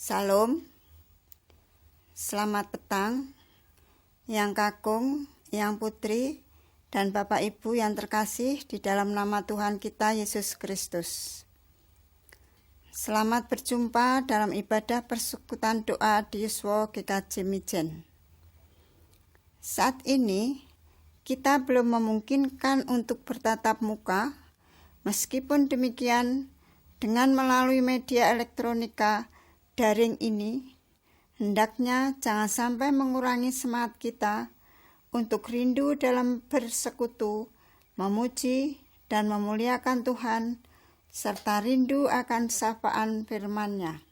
Salam, selamat petang, yang kakung, yang putri, dan Bapak Ibu yang terkasih di dalam nama Tuhan kita Yesus Kristus. Selamat berjumpa dalam ibadah persekutuan doa di Yuswa GKJ Mijen. Saat ini, kita belum memungkinkan untuk bertatap muka, meskipun demikian, dengan melalui media elektronika daring ini, hendaknya jangan sampai mengurangi semangat kita untuk rindu dalam bersekutu, memuji dan memuliakan Tuhan, serta rindu akan sapaan firman-Nya.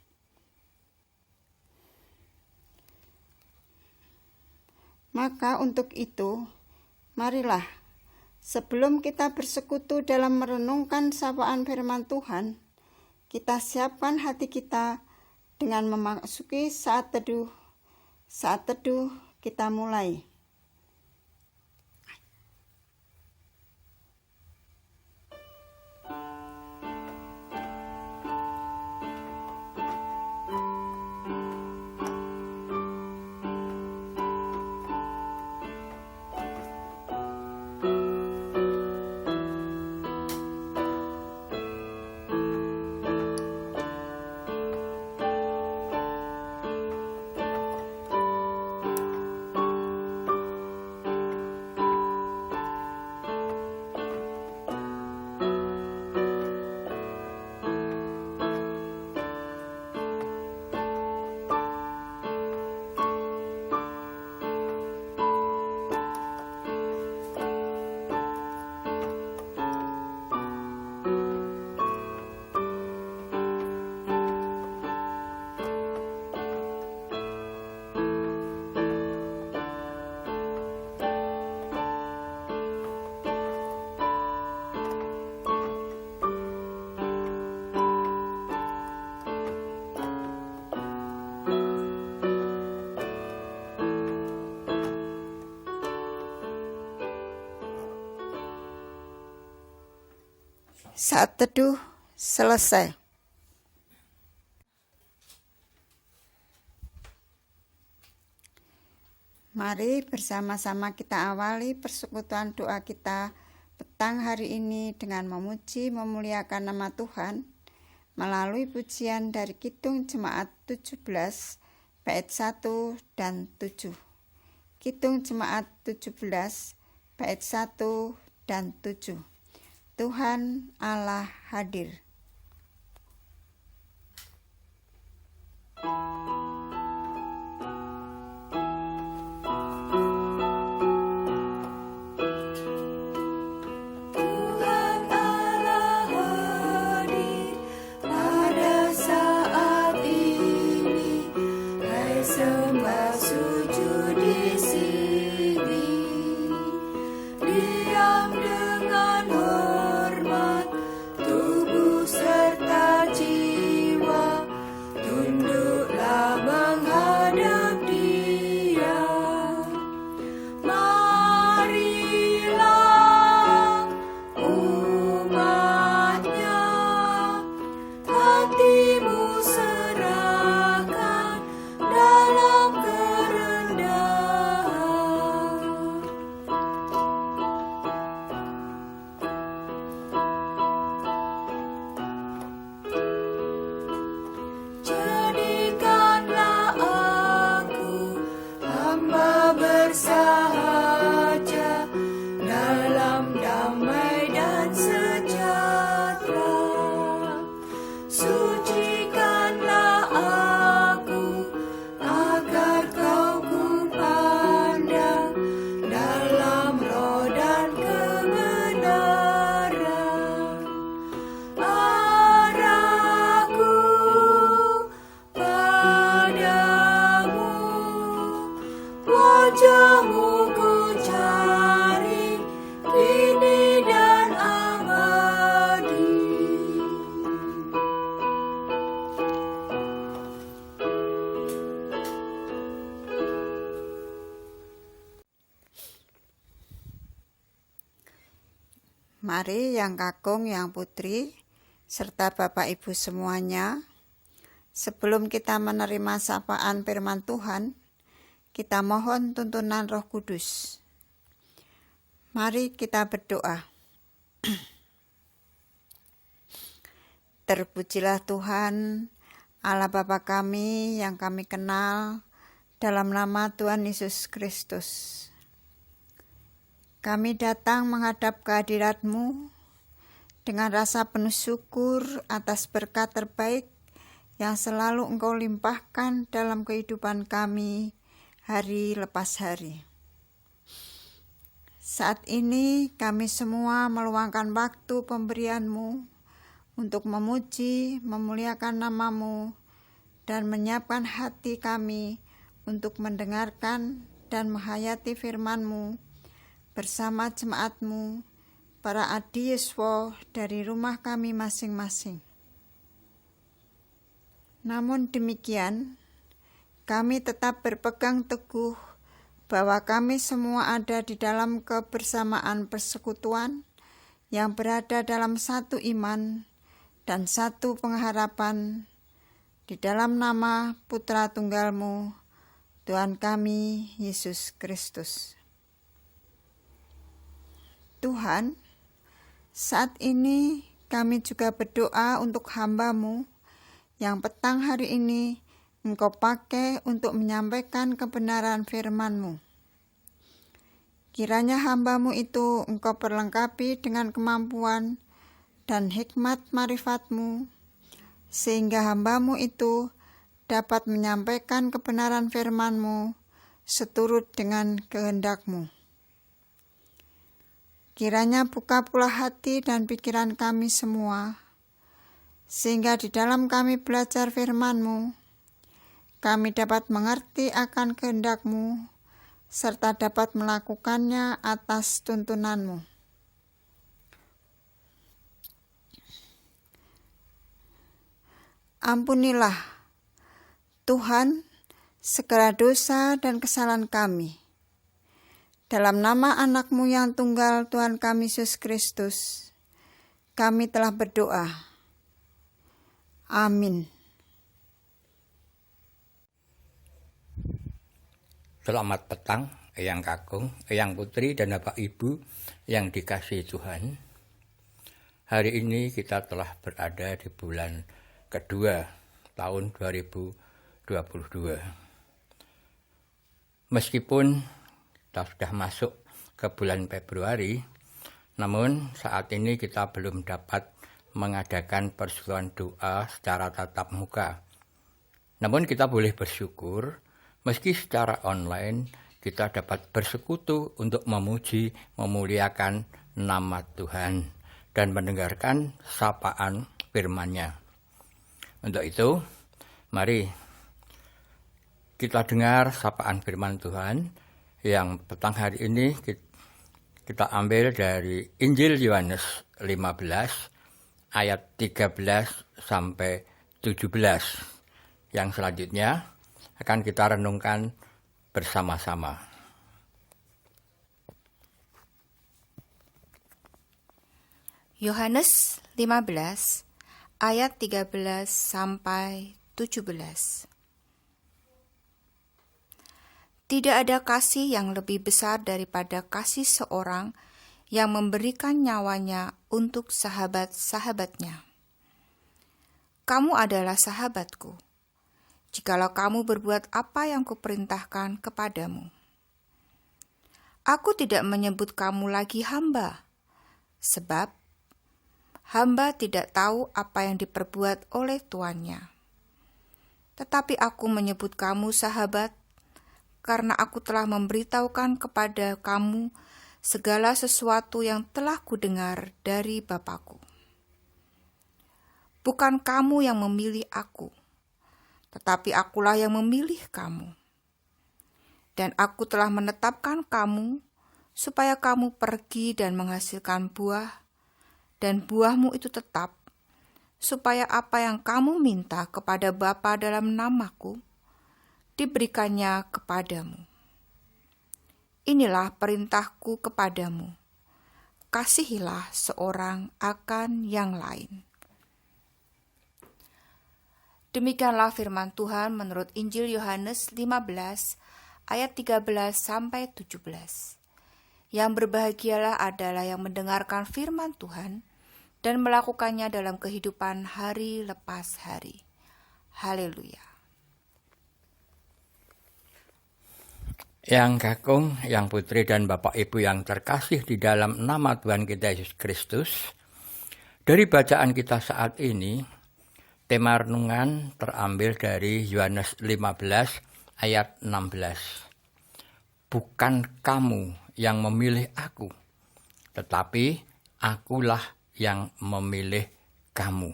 Maka untuk itu, marilah sebelum kita bersekutu dalam merenungkan sapaan firman Tuhan, kita siapkan hati kita dengan memasuki saat teduh. Saat teduh kita mulai. Saat teduh selesai. Mari bersama-sama kita awali persekutuan doa kita petang hari ini dengan memuji memuliakan nama Tuhan melalui pujian dari Kidung Jemaat 17 bait 1 dan 7. Kidung Jemaat 17 bait 1 dan 7. Tuhan Allah hadir. Mari yang kakung, yang putri, serta Bapak Ibu semuanya, Sebelum kita menerima sapaan firman Tuhan, kita mohon tuntunan Roh Kudus. Mari kita berdoa. Terpujilah Tuhan, Allah Bapa kami yang kami kenal, dalam nama Tuhan Yesus Kristus. Kami datang menghadap kehadirat-Mu dengan rasa penuh syukur atas berkat terbaik yang selalu Engkau limpahkan dalam kehidupan kami hari lepas hari. Saat ini kami semua meluangkan waktu pemberian-Mu untuk memuji, memuliakan nama-Mu, dan menyiapkan hati kami untuk mendengarkan dan menghayati firman-Mu bersama jemaat-Mu, para adi yuswa dari rumah kami masing-masing. Namun demikian, kami tetap berpegang teguh bahwa kami semua ada di dalam kebersamaan persekutuan yang berada dalam satu iman dan satu pengharapan di dalam nama Putra Tunggal-Mu, Tuhan kami, Yesus Kristus. Tuhan, saat ini kami juga berdoa untuk hamba-Mu yang petang hari ini Engkau pakai untuk menyampaikan kebenaran firman-Mu. Kiranya hamba-Mu itu Engkau perlengkapi dengan kemampuan dan hikmat marifat-Mu, sehingga hamba-Mu itu dapat menyampaikan kebenaran firman-Mu seturut dengan kehendak-Mu. Kiranya buka pula hati dan pikiran kami semua, sehingga di dalam kami belajar firman-Mu, kami dapat mengerti akan kehendak-Mu, serta dapat melakukannya atas tuntunan-Mu. Ampunilah, Tuhan, segala dosa dan kesalahan kami. Dalam nama anak-Mu yang tunggal, Tuhan kami Yesus Kristus, kami telah berdoa. Amin. Selamat petang, Eyang Kakung, Eyang Putri, dan Bapak Ibu yang dikasihi Tuhan. Hari ini kita telah berada di bulan kedua tahun 2022. Meskipun kita sudah masuk ke bulan Februari, namun saat ini kita belum dapat mengadakan persekutuan doa secara tatap muka. Namun kita boleh bersyukur, meski secara online kita dapat bersekutu untuk memuji, memuliakan nama Tuhan, dan mendengarkan sapaan firman-Nya. Untuk itu, mari kita dengar sapaan firman Tuhan yang petang hari ini kita ambil dari Injil Yohanes 15 ayat 13 sampai 17. Yang selanjutnya akan kita renungkan bersama-sama. Yohanes 15 ayat 13 sampai 17. Tidak ada kasih yang lebih besar daripada kasih seorang yang memberikan nyawanya untuk sahabat-sahabatnya. Kamu adalah sahabatku, jikalau kamu berbuat apa yang kuperintahkan kepadamu. Aku tidak menyebut kamu lagi hamba, sebab hamba tidak tahu apa yang diperbuat oleh tuannya. Tetapi aku menyebut kamu sahabat, karena aku telah memberitahukan kepada kamu segala sesuatu yang telah kudengar dari Bapa-Ku. Bukan kamu yang memilih aku, tetapi akulah yang memilih kamu. Dan aku telah menetapkan kamu, supaya kamu pergi dan menghasilkan buah, dan buahmu itu tetap, supaya apa yang kamu minta kepada Bapa dalam namaku, diberikannya kepadamu. Inilah perintahku kepadamu, kasihilah seorang akan yang lain. Demikianlah firman Tuhan menurut Injil Yohanes 15 ayat 13 sampai 17. Yang berbahagialah adalah yang mendengarkan firman Tuhan dan melakukannya dalam kehidupan hari lepas hari. Haleluya. Yang kakung, yang putri dan Bapak Ibu yang terkasih di dalam nama Tuhan kita Yesus Kristus, dari bacaan kita saat ini, tema renungan terambil dari Yohanes 15 ayat 16. Bukan kamu yang memilih aku, tetapi akulah yang memilih kamu.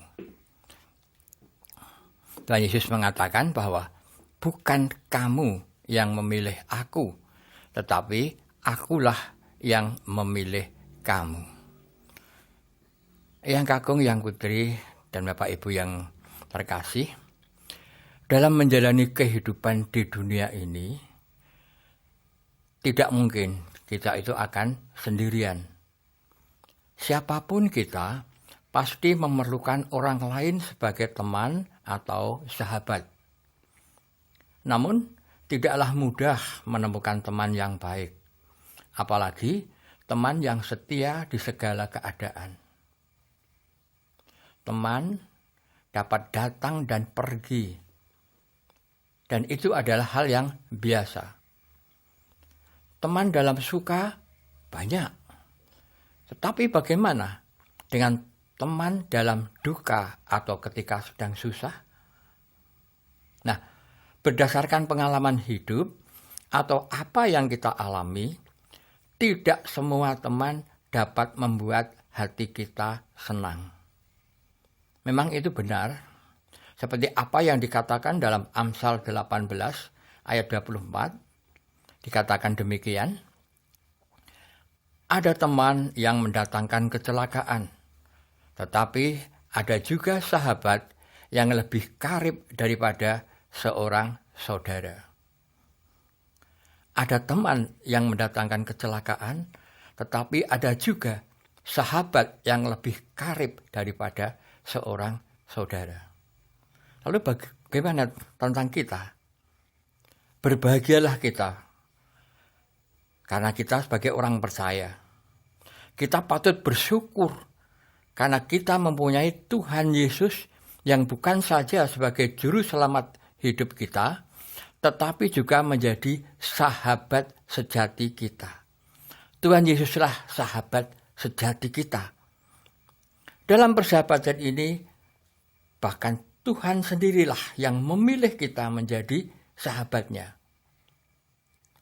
Tuhan Yesus mengatakan bahwa bukan kamu yang memilih aku, tetapi akulah yang memilih kamu. Yang kakung, yang putri, dan Bapak Ibu yang terkasih, dalam menjalani kehidupan di dunia ini, tidak mungkin kita itu akan sendirian. Siapapun kita pasti memerlukan orang lain sebagai teman atau sahabat. Namun, tidaklah mudah menemukan teman yang baik, apalagi teman yang setia di segala keadaan. Teman dapat datang dan pergi, dan itu adalah hal yang biasa. Teman dalam suka banyak, tetapi bagaimana dengan teman dalam duka atau ketika sedang susah? Nah, berdasarkan pengalaman hidup atau apa yang kita alami, tidak semua teman dapat membuat hati kita senang. Memang itu benar, seperti apa yang dikatakan dalam Amsal 18 ayat 24, dikatakan demikian, ada teman yang mendatangkan kecelakaan, tetapi ada juga sahabat yang lebih karib daripada seorang saudara. Ada teman yang mendatangkan kecelakaan, tetapi ada juga sahabat yang lebih karib daripada seorang saudara. Lalu bagaimana tentang kita? Berbahagialah kita, karena kita sebagai orang percaya. Kita patut bersyukur, karena kita mempunyai Tuhan Yesus yang bukan saja sebagai juru selamat hidup kita, tetapi juga menjadi sahabat sejati kita. Tuhan Yesuslah sahabat sejati kita. Dalam persahabatan ini, bahkan Tuhan sendirilah yang memilih kita menjadi sahabatnya.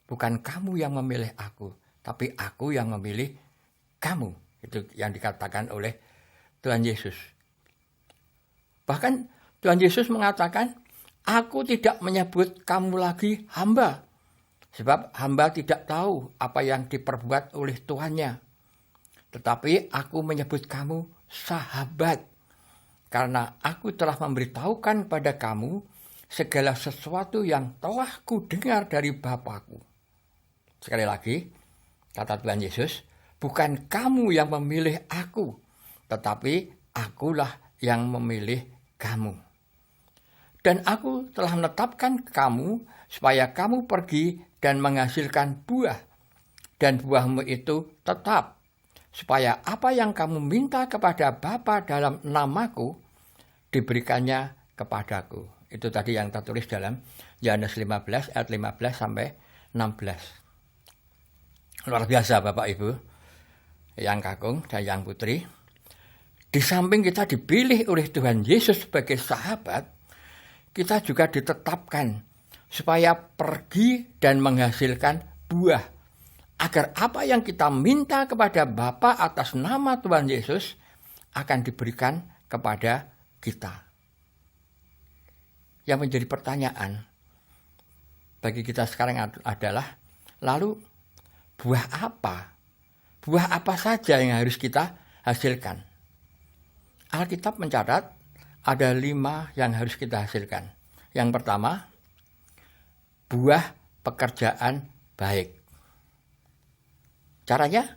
Bukan kamu yang memilih aku, tapi aku yang memilih kamu. Itu yang dikatakan oleh Tuhan Yesus. Bahkan Tuhan Yesus mengatakan, aku tidak menyebut kamu lagi hamba, sebab hamba tidak tahu apa yang diperbuat oleh Tuhannya. Tetapi aku menyebut kamu sahabat, karena aku telah memberitahukan pada kamu segala sesuatu yang telah kudengar dari Bapa-Ku. Sekali lagi, kata Tuhan Yesus, bukan kamu yang memilih aku, tetapi akulah yang memilih kamu. Dan aku telah menetapkan kamu supaya kamu pergi dan menghasilkan buah, dan buahmu itu tetap, supaya apa yang kamu minta kepada Bapa dalam namaku, diberikannya kepadaku. Itu tadi yang tertulis dalam Yohanes 15 ayat 15 sampai 16. Luar biasa Bapak Ibu, yang kakung dan yang putri. Di samping kita dipilih oleh Tuhan Yesus sebagai sahabat, kita juga ditetapkan supaya pergi dan menghasilkan buah, agar apa yang kita minta kepada Bapa atas nama Tuhan Yesus akan diberikan kepada kita. Yang menjadi pertanyaan bagi kita sekarang adalah, lalu buah apa? Buah apa saja yang harus kita hasilkan? Alkitab mencatat ada 5 yang harus kita hasilkan. Yang pertama, buah pekerjaan baik. Caranya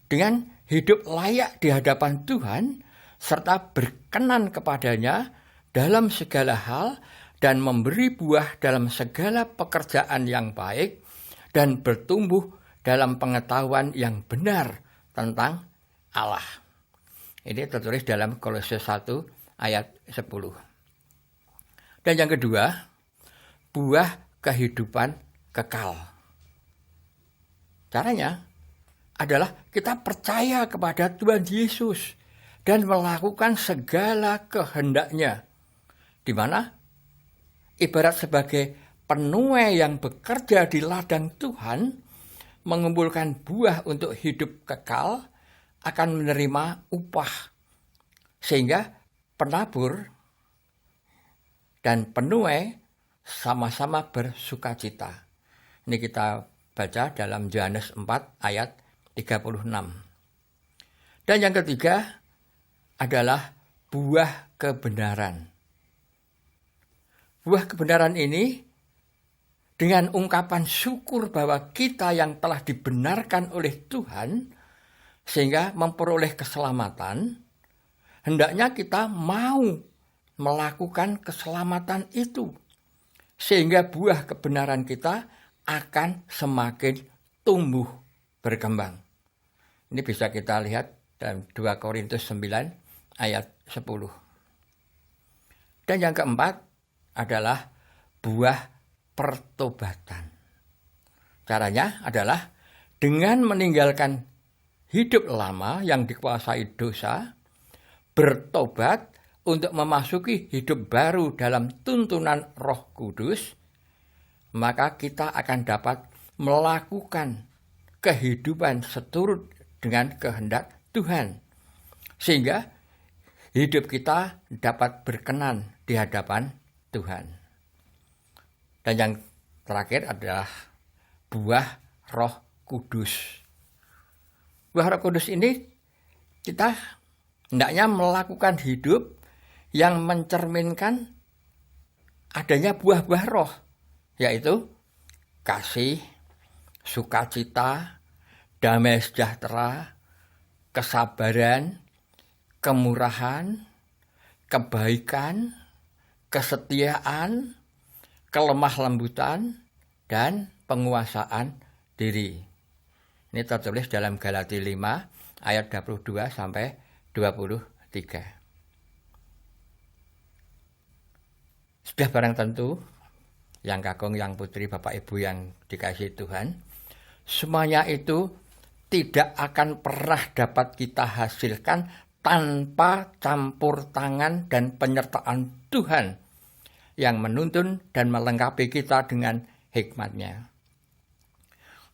dengan hidup layak di hadapan Tuhan serta berkenan kepadanya dalam segala hal dan memberi buah dalam segala pekerjaan yang baik dan bertumbuh dalam pengetahuan yang benar tentang Allah. Ini tertulis dalam Kolose 1 ayat 10. Dan yang kedua, buah kehidupan kekal. Caranya adalah kita percaya kepada Tuhan Yesus dan melakukan segala kehendak-Nya, di mana ibarat sebagai penuai yang bekerja di ladang Tuhan, mengumpulkan buah untuk hidup kekal, akan menerima upah. Sehingga penabur dan penuai sama-sama bersukacita. Ini kita baca dalam Yohanes 4 ayat 36. Dan yang ketiga adalah buah kebenaran. Buah kebenaran ini dengan ungkapan syukur bahwa kita yang telah dibenarkan oleh Tuhan sehingga memperoleh keselamatan, hendaknya kita mau melakukan keselamatan itu sehingga buah kebenaran kita akan semakin tumbuh berkembang. Ini bisa kita lihat dalam 2 Korintus 9 ayat 10. Dan yang keempat adalah buah pertobatan. Caranya adalah dengan meninggalkan hidup lama yang dikuasai dosa, bertobat untuk memasuki hidup baru dalam tuntunan Roh Kudus, maka kita akan dapat melakukan kehidupan seturut dengan kehendak Tuhan, sehingga hidup kita dapat berkenan di hadapan Tuhan. Dan yang terakhir adalah buah Roh Kudus. Buah Roh Kudus ini kita hendaknya melakukan hidup yang mencerminkan adanya buah-buah roh, yaitu kasih, sukacita, damai sejahtera, kesabaran, kemurahan, kebaikan, kesetiaan, kelemah lembutan, dan penguasaan diri. Ini tertulis dalam Galatia 5 ayat 22 sampai 23. Sudah barang tentu, yang kakung, yang putri, Bapak Ibu yang dikasihi Tuhan, semuanya itu tidak akan pernah dapat kita hasilkan tanpa campur tangan dan penyertaan Tuhan yang menuntun dan melengkapi kita dengan hikmat-Nya.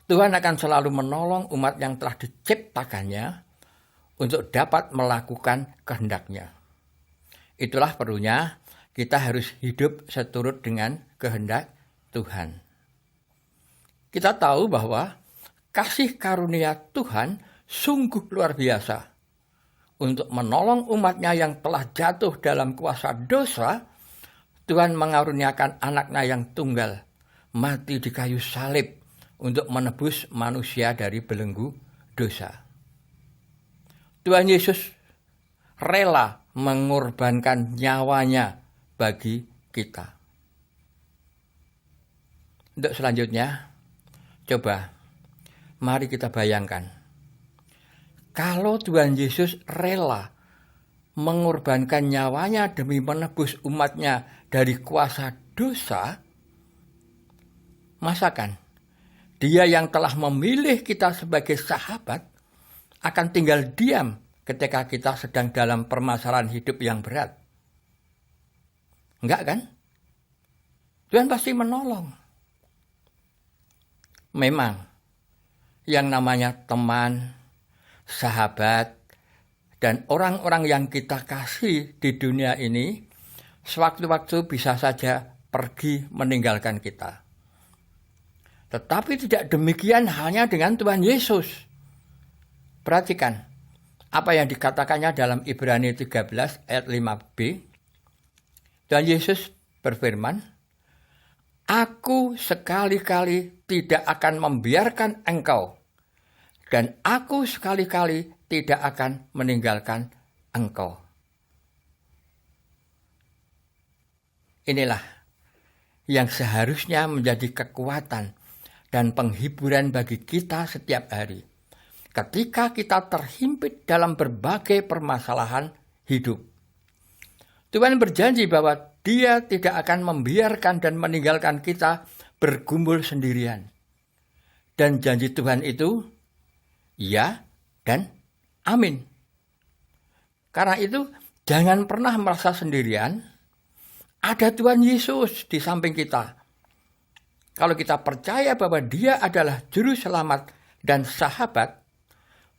Tuhan akan selalu menolong umat yang telah diciptakannya untuk dapat melakukan kehendak-Nya. Itulah perlunya kita harus hidup seturut dengan kehendak Tuhan. Kita tahu bahwa kasih karunia Tuhan sungguh luar biasa untuk menolong umat-Nya yang telah jatuh dalam kuasa dosa. Tuhan mengaruniakan anak-Nya yang tunggal mati di kayu salib untuk menebus manusia dari belenggu dosa. Tuhan Yesus rela mengorbankan nyawanya bagi kita. Untuk selanjutnya, coba mari kita bayangkan, kalau Tuhan Yesus rela mengorbankan nyawanya demi menebus umat-Nya dari kuasa dosa, masakan Dia yang telah memilih kita sebagai sahabat akan tinggal diam ketika kita sedang dalam permasalahan hidup yang berat? Enggak kan? Tuhan pasti menolong. Memang yang namanya teman, sahabat, dan orang-orang yang kita kasih di dunia ini sewaktu-waktu bisa saja pergi meninggalkan kita. Tetapi tidak demikian halnya dengan Tuhan Yesus. Perhatikan apa yang dikatakannya dalam Ibrani 13 ayat 5b. Tuhan Yesus berfirman, "Aku sekali-kali tidak akan membiarkan engkau, dan aku sekali-kali tidak akan meninggalkan engkau." inilah yang seharusnya menjadi kekuatan dan penghiburan bagi kita setiap hari. Ketika kita terhimpit dalam berbagai permasalahan hidup. Tuhan berjanji bahwa Dia tidak akan membiarkan dan meninggalkan kita bergumul sendirian. Dan janji Tuhan itu ya dan amin. Karena itu jangan pernah merasa sendirian. Ada Tuhan Yesus di samping kita. Kalau kita percaya bahwa Dia adalah juru selamat dan sahabat,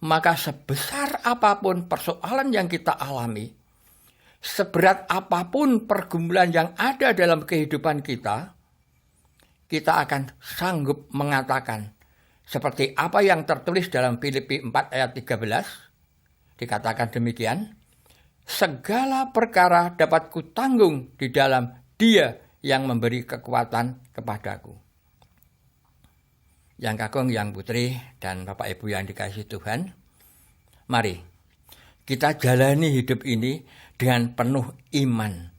maka sebesar apapun persoalan yang kita alami, seberat apapun pergumulan yang ada dalam kehidupan kita, kita akan sanggup mengatakan, seperti apa yang tertulis dalam Filipi 4 ayat 13, dikatakan demikian, segala perkara dapat kutanggung di dalam Dia yang memberi kekuatan kepadaku. Yang kakung, yang putri, dan Bapak Ibu yang dikasihi Tuhan, mari kita jalani hidup ini dengan penuh iman.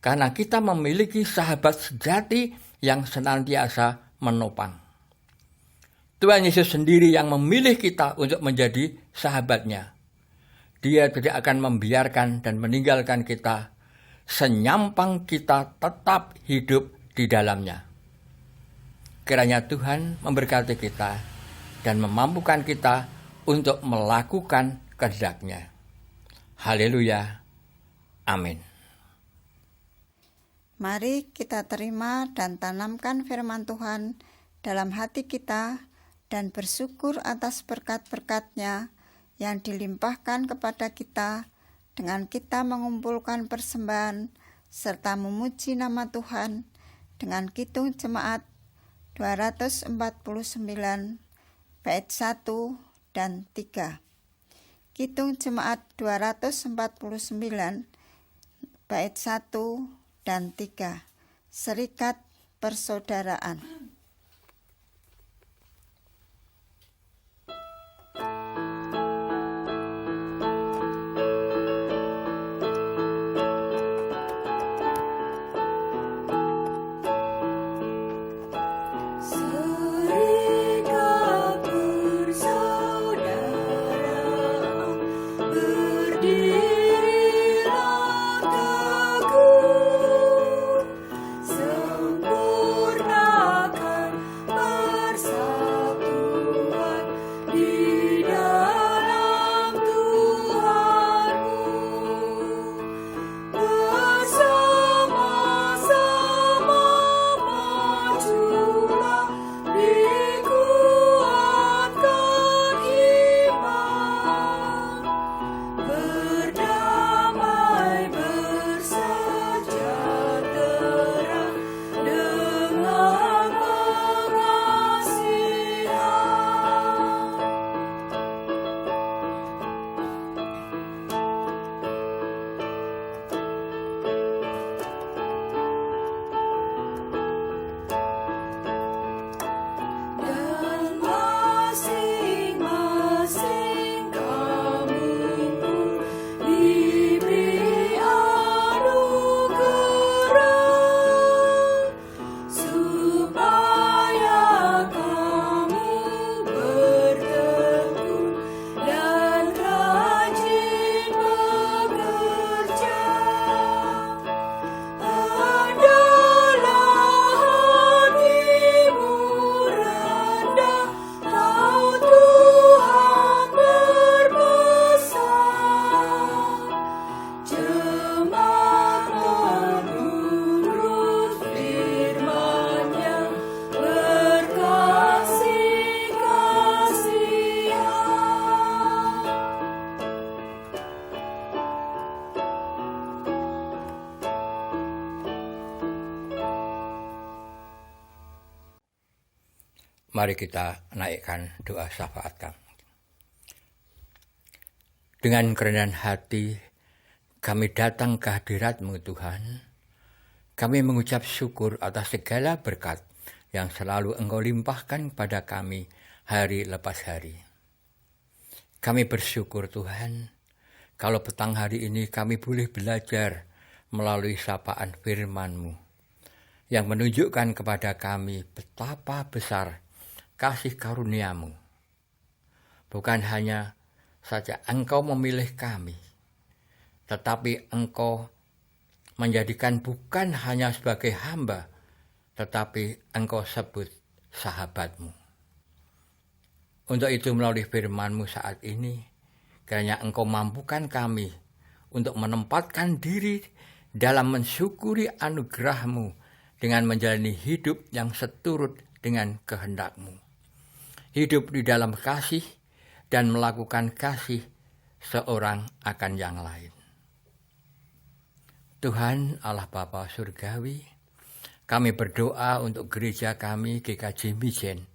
Karena kita memiliki sahabat sejati yang senantiasa menopang. Tuhan Yesus sendiri yang memilih kita untuk menjadi sahabatnya. Dia tidak akan membiarkan dan meninggalkan kita senyampang kita tetap hidup di dalamnya. Kiranya Tuhan memberkati kita dan memampukan kita untuk melakukan kehendak-Nya. Haleluya. Amin. Mari kita terima dan tanamkan firman Tuhan dalam hati kita dan bersyukur atas berkat-berkat-Nya yang dilimpahkan kepada kita dengan kita mengumpulkan persembahan serta memuji nama Tuhan dengan Kidung Jemaat 249 bait 1 dan 3. Kidung Jemaat 249 bait 1 dan 3. Serikat Persaudaraan. Mari kita naikkan doa syafaat kami. Dengan kerendahan hati, kami datang ke hadirat-Mu Tuhan. Kami mengucap syukur atas segala berkat yang selalu Engkau limpahkan pada kami hari lepas hari. Kami bersyukur Tuhan, kalau petang hari ini kami boleh belajar melalui sapaan firman-Mu yang menunjukkan kepada kami betapa besar kasih karunia-Mu. Bukan hanya saja Engkau memilih kami, tetapi Engkau menjadikan bukan hanya sebagai hamba, tetapi Engkau sebut sahabat-Mu. Untuk itu melalui firman-Mu saat ini, kiranya Engkau mampukan kami untuk menempatkan diri dalam mensyukuri anugerah-Mu dengan menjalani hidup yang seturut dengan kehendak-Mu. Hidup di dalam kasih dan melakukan kasih seorang akan yang lain. Tuhan Allah Bapa Surgawi, kami berdoa untuk gereja kami GKJ Mijen,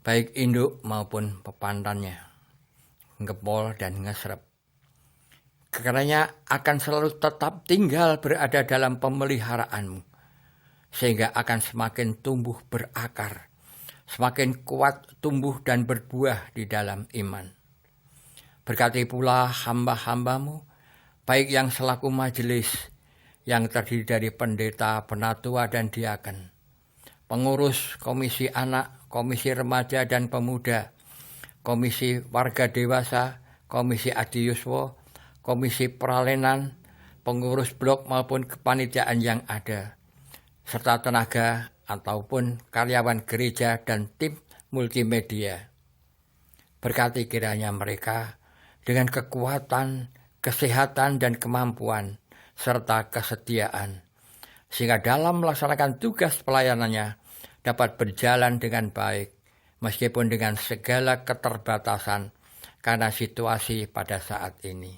baik induk maupun pepandannya, Ngepol dan Ngesrep. Kiranya akan selalu tetap tinggal berada dalam pemeliharaan-Mu, sehingga akan semakin tumbuh berakar, semakin kuat tumbuh dan berbuah di dalam iman. Berkati pula hamba-hamba-Mu, baik yang selaku majelis, yang terdiri dari pendeta, penatua, dan diaken, pengurus komisi anak, komisi remaja dan pemuda, komisi warga dewasa, komisi adiyuswa, komisi peralenan, pengurus blok maupun kepanitiaan yang ada, serta tenaga ataupun karyawan gereja dan tim multimedia. Berkati kiranya mereka dengan kekuatan, kesehatan dan kemampuan, serta kesetiaan, sehingga dalam melaksanakan tugas pelayanannya dapat berjalan dengan baik, meskipun dengan segala keterbatasan karena situasi pada saat ini.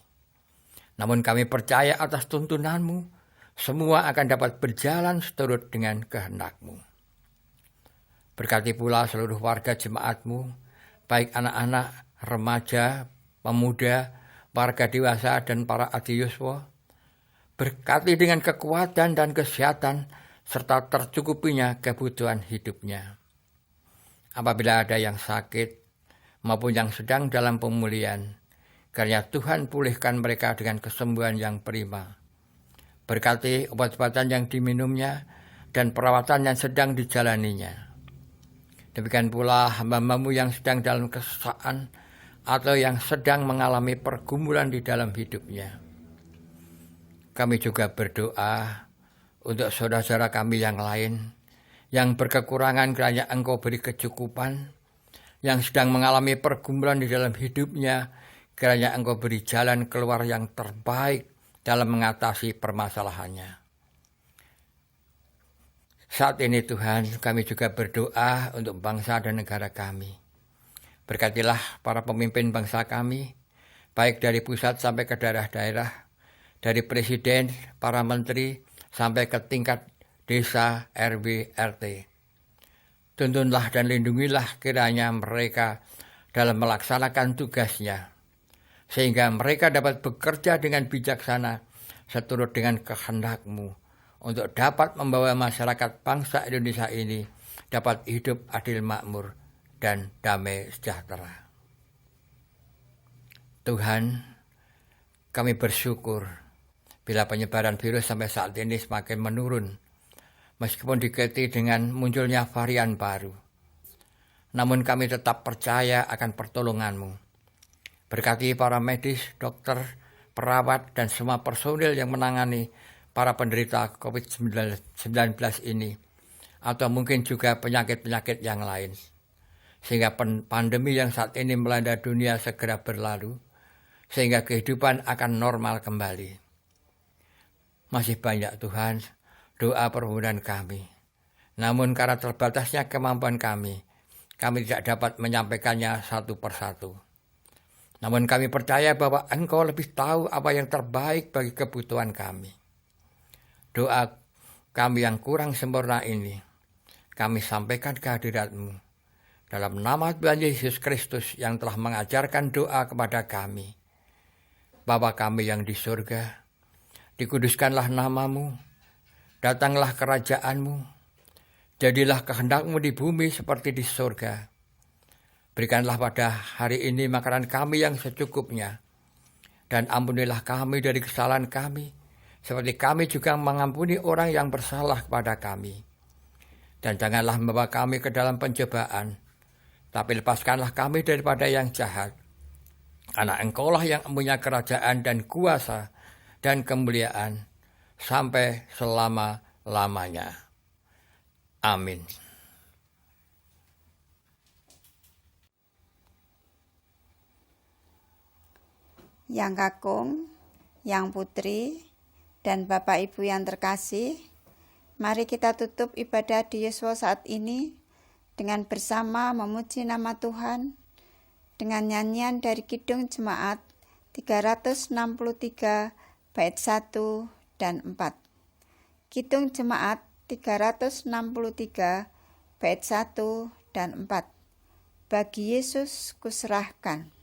Namun kami percaya atas tuntunan-Mu, semua akan dapat berjalan seturut dengan kehendak-Mu. Berkati pula seluruh warga jemaat-Mu, baik anak-anak, remaja, pemuda, warga dewasa, dan para adiyuswa. Berkati dengan kekuatan dan kesehatan, serta tercukupinya kebutuhan hidupnya. Apabila ada yang sakit, maupun yang sedang dalam pemulihan, kiranya Tuhan pulihkan mereka dengan kesembuhan yang prima. Berkati obat-obatan yang diminumnya dan perawatan yang sedang dijalaninya. Demikian pula hamba-hamba-Mu yang sedang dalam kesusahan atau yang sedang mengalami pergumulan di dalam hidupnya. Kami juga berdoa untuk saudara-saudara kami yang lain yang berkekurangan, kiranya Engkau beri kecukupan, yang sedang mengalami pergumulan di dalam hidupnya, kiranya Engkau beri jalan keluar yang terbaik dalam mengatasi permasalahannya. Saat ini Tuhan, kami juga berdoa untuk bangsa dan negara kami. Berkatilah para pemimpin bangsa kami, baik dari pusat sampai ke daerah-daerah, dari presiden, para menteri, sampai ke tingkat desa, RW, RT. Tuntunlah dan lindungilah kiranya mereka dalam melaksanakan tugasnya, sehingga mereka dapat bekerja dengan bijaksana seturut dengan kehendak-Mu untuk dapat membawa masyarakat bangsa Indonesia ini dapat hidup adil makmur dan damai sejahtera. Tuhan, kami bersyukur bila penyebaran virus sampai saat ini semakin menurun, meskipun diikuti dengan munculnya varian baru. Namun kami tetap percaya akan pertolongan-Mu. Berkati para medis, dokter, perawat, dan semua personil yang menangani para penderita COVID-19 ini, atau mungkin juga penyakit-penyakit yang lain, sehingga pandemi yang saat ini melanda dunia segera berlalu, sehingga kehidupan akan normal kembali. Masih banyak Tuhan doa permohonan kami, namun karena terbatasnya kemampuan kami tidak dapat menyampaikannya satu persatu. Namun kami percaya bahwa Engkau lebih tahu apa yang terbaik bagi kebutuhan kami. Doa kami yang kurang sempurna ini, kami sampaikan ke hadirat-Mu. Dalam nama Tuhan Yesus Kristus yang telah mengajarkan doa kepada kami. Bapa kami yang di surga, dikuduskanlah nama-Mu, datanglah kerajaan-Mu, jadilah kehendak-Mu di bumi seperti di surga. Berikanlah pada hari ini makanan kami yang secukupnya, dan ampunilah kami dari kesalahan kami, seperti kami juga mengampuni orang yang bersalah kepada kami. Dan janganlah membawa kami ke dalam pencobaan, tapi lepaskanlah kami daripada yang jahat. Karena Engkaulah yang mempunyai kerajaan dan kuasa dan kemuliaan sampai selama-lamanya. Amin. Yang kakung, yang putri, dan Bapak Ibu yang terkasih, mari kita tutup ibadah di Yeswa saat ini dengan bersama memuji nama Tuhan dengan nyanyian dari Kidung Jemaat 363 bait 1 dan 4. Kidung Jemaat 363 bait 1 dan 4. Bagi Yesus kuserahkan.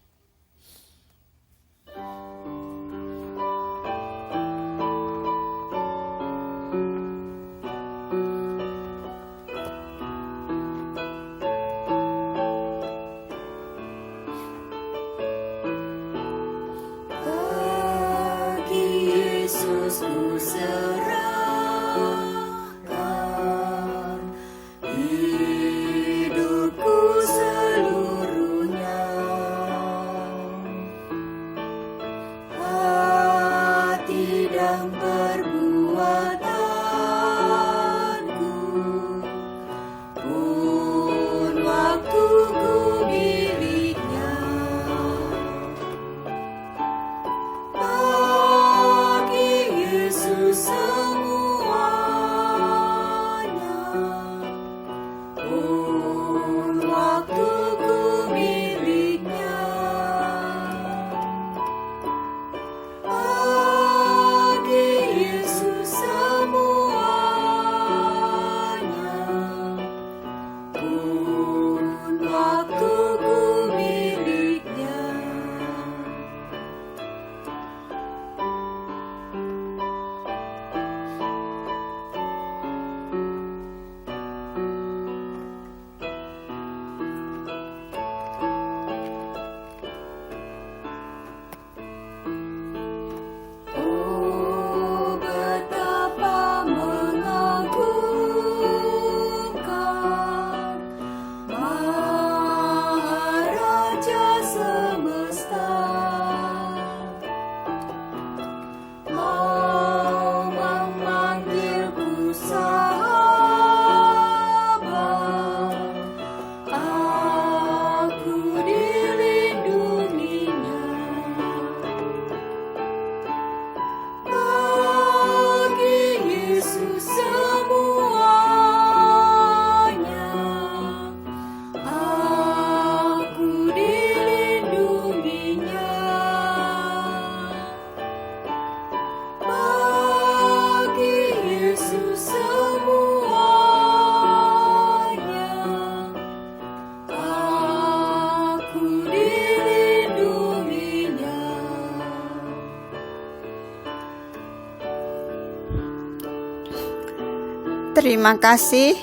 Terima kasih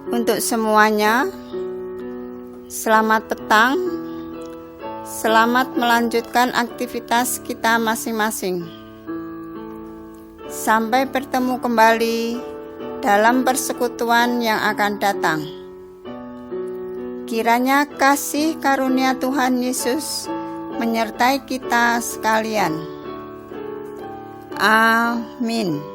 untuk semuanya. Selamat petang. Selamat melanjutkan aktivitas kita masing-masing. Sampai bertemu kembali dalam persekutuan yang akan datang. Kiranya kasih karunia Tuhan Yesus menyertai kita sekalian. Amin.